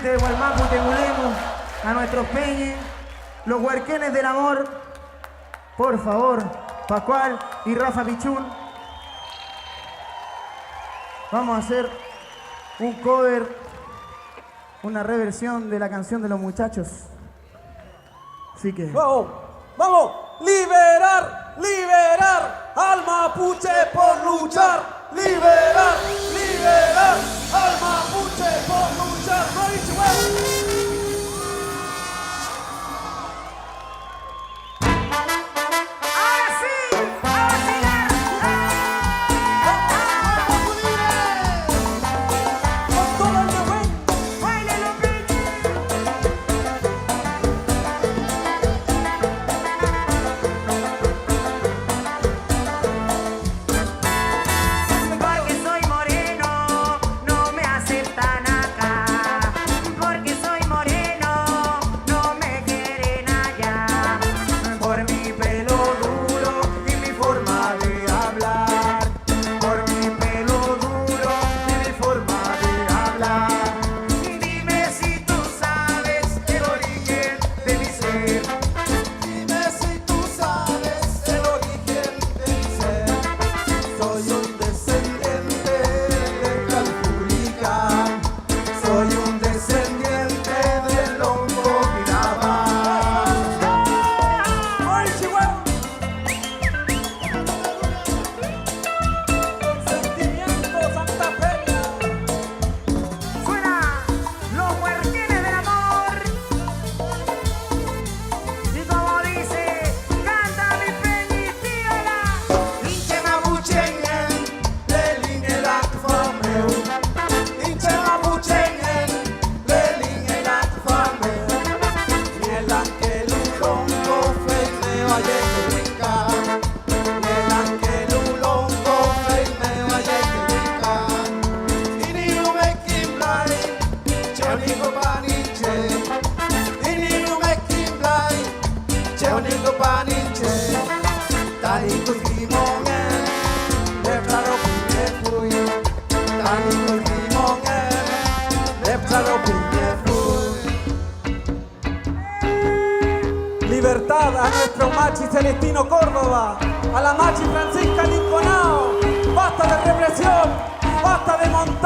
gente de Gualmapu, Tengulemu, a nuestros peñes, los huerquenes del amor, por favor, Pascual y Rafa Pichún. Vamos a hacer un cover, una reversión de la canción de los muchachos. Así que... ¡Vamos! ¡Vamos! ¡Liberar! ¡Liberar! ¡Al mapuche por luchar! ¡Liberar! ¡Liberar! ¡Al mapuche por luchar! ¡No hay chihuahua! Libertad a nuestro machi Celestino Córdoba, a la machi Francisca Linconao. Basta de represión, basta de montaje.